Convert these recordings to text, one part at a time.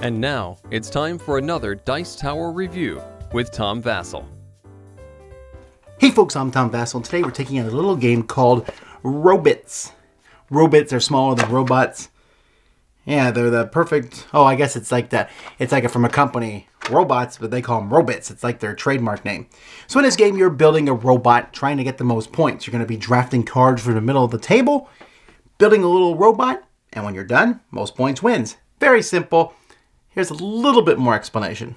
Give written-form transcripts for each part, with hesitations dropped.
And now, it's time for another Dice Tower review with Tom Vasel. Hey folks, I'm Tom Vasel, and today we're taking a little game called Robits. Robits are smaller than robots. Yeah, they're the perfect... Oh, I guess it's like that. It's like from a company, Robots, but they call them Robits. It's like their trademark name. So in this game, you're building a robot, trying to get the most points. You're going to be drafting cards from the middle of the table, building a little robot, and when you're done, most points wins. Very simple. Here's a little bit more explanation.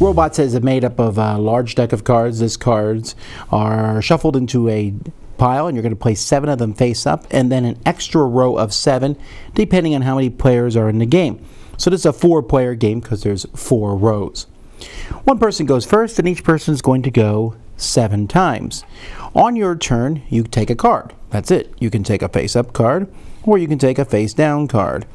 Robots is made up of a large deck of cards. These cards are shuffled into a pile, and you're going to place 7 of them face up, and then an extra row of 7, depending on how many players are in the game. So this is a 4-player game because there's 4 rows. One person goes first, and each person is going to go 7 times. On your turn, you take a card. That's it. You can take a face-up card, or you can take a face-down card.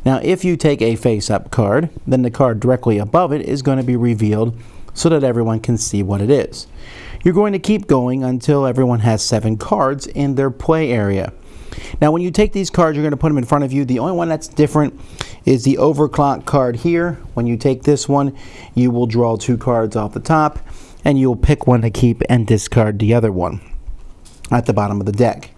Now, if you take a face-up card, then the card directly above it is going to be revealed so that everyone can see what it is. You're going to keep going until everyone has 7 cards in their play area. Now, when you take these cards, you're going to put them in front of you. The only one that's different is the overclock card here. When you take this one, you will draw 2 cards off the top, and you'll pick one to keep and discard the other one at the bottom of the deck.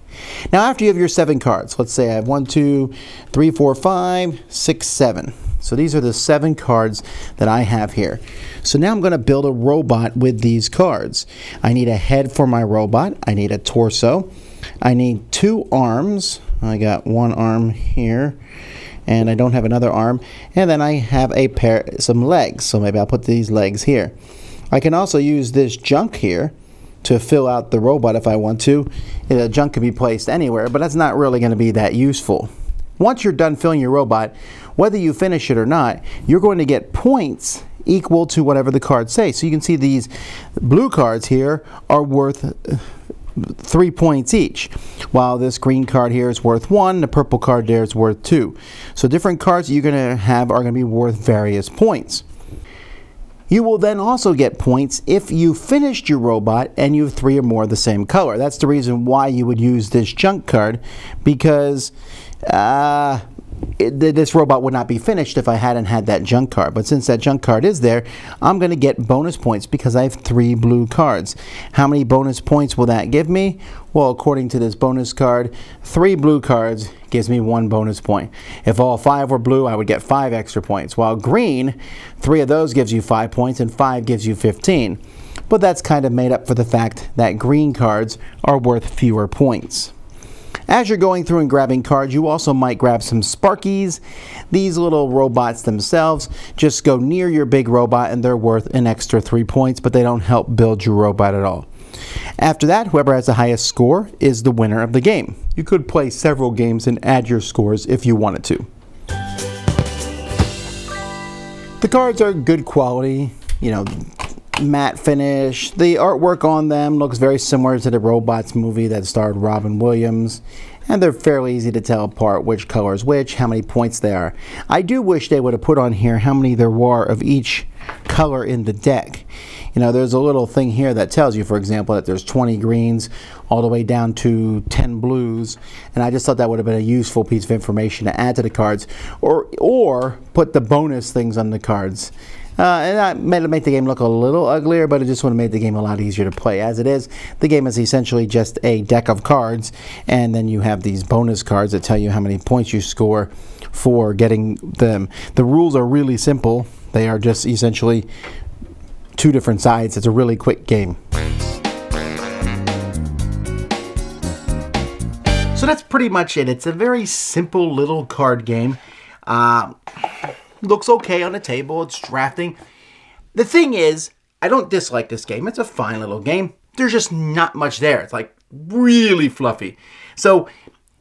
Now, after you have your 7 cards, let's say I have 1, 2, 3, 4, 5, 6, 7. So these are the 7 cards that I have here. So now I'm going to build a robot with these cards. I need a head for my robot. I need a torso. I need 2 arms. I got 1 arm here, and I don't have another arm. And then I have some legs. So maybe I'll put these legs here. I can also use this junk here to fill out the robot if I want to. The junk can be placed anywhere, but that's not really going to be that useful. Once you're done filling your robot, whether you finish it or not, you're going to get points equal to whatever the cards say. So you can see these blue cards here are worth 3 points each, while this green card here is worth 1, the purple card there is worth 2. So different cards that you're going to have are going to be worth various points. You will then also get points if you finished your robot and you have 3 or more of the same color. That's the reason why you would use this junk card, because this robot would not be finished if I hadn't had that junk card. But since that junk card is there, I'm going to get bonus points because I have 3 blue cards. How many bonus points will that give me? Well, according to this bonus card, 3 blue cards gives me 1 bonus point. If all 5 were blue, I would get 5 extra points. While green, 3 of those gives you 5 points and 5 gives you 15. But that's kind of made up for the fact that green cards are worth fewer points. As you're going through and grabbing cards, you also might grab some Sparkies. These little robots themselves just go near your big robot and they're worth an extra 3 points, but they don't help build your robot at all. After that, whoever has the highest score is the winner of the game. You could play several games and add your scores if you wanted to. The cards are good quality, matte finish. The artwork on them looks very similar to the Robots movie that starred Robin Williams, and they're fairly easy to tell apart which color is which, how many points they are. I do wish they would have put on here how many there were of each color in the deck. There's a little thing here that tells you, for example, that there's 20 greens all the way down to 10 blues, and I just thought that would have been a useful piece of information to add to the cards, or put the bonus things on the cards. And that made the game look a little uglier, but it just would have made the game a lot easier to play. As it is, the game is essentially just a deck of cards, and then you have these bonus cards that tell you how many points you score for getting them. The rules are really simple. They are just essentially 2 different sides. It's a really quick game. So that's pretty much it. It's a very simple little card game. Looks okay on the table. It's drafting. The thing is, I don't dislike this game. It's a fine little game. There's just not much there. It's like really fluffy. So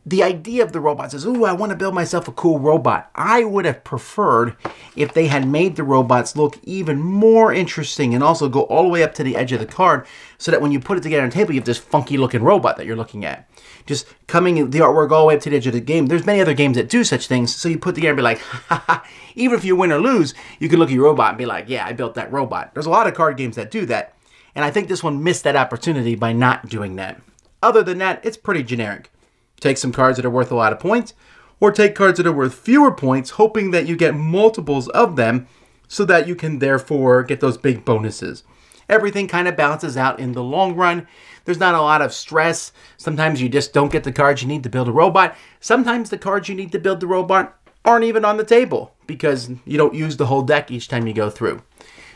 the idea of the robots is, ooh, I want to build myself a cool robot. I would have preferred if they had made the robots look even more interesting and also go all the way up to the edge of the card so that when you put it together on the table, you have this funky looking robot that you're looking at. Just coming the artwork all the way up to the edge of the game. There's many other games that do such things, so you put together and be like, ha ha. Even if you win or lose, you can look at your robot and be like, yeah, I built that robot. There's a lot of card games that do that, and I think this one missed that opportunity by not doing that. Other than that, it's pretty generic. Take some cards that are worth a lot of points, or take cards that are worth fewer points, hoping that you get multiples of them so that you can therefore get those big bonuses. Everything kind of balances out in the long run. There's not a lot of stress. Sometimes you just don't get the cards you need to build a robot. Sometimes the cards you need to build the robot aren't even on the table because you don't use the whole deck each time you go through.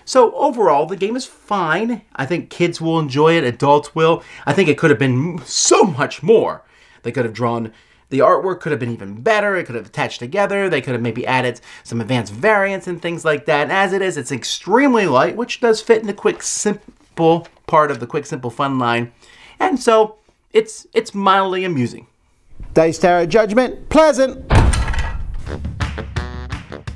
So overall, the game is fine. I think kids will enjoy it, adults will. I think it could have been so much more. They could have drawn, the artwork could have been even better. It could have attached together. They could have maybe added some advanced variants and things like that. As it is, it's extremely light, which does fit in the quick, simple part of the quick, simple, fun line. And so it's mildly amusing. Dice Tower judgment, pleasant.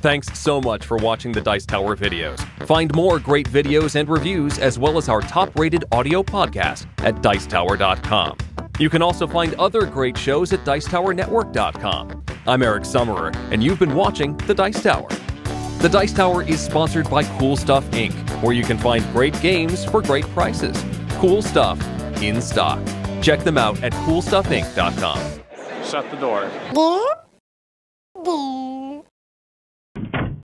Thanks so much for watching the Dice Tower videos. Find more great videos and reviews as well as our top-rated audio podcast at Dicetower.com. You can also find other great shows at Dicetowernetwork.com. I'm Eric Summerer, and you've been watching The Dice Tower. The Dice Tower is sponsored by Cool Stuff Inc., where you can find great games for great prices. Cool stuff in stock. Check them out at CoolStuffInc.com. Shut the door. Yeah?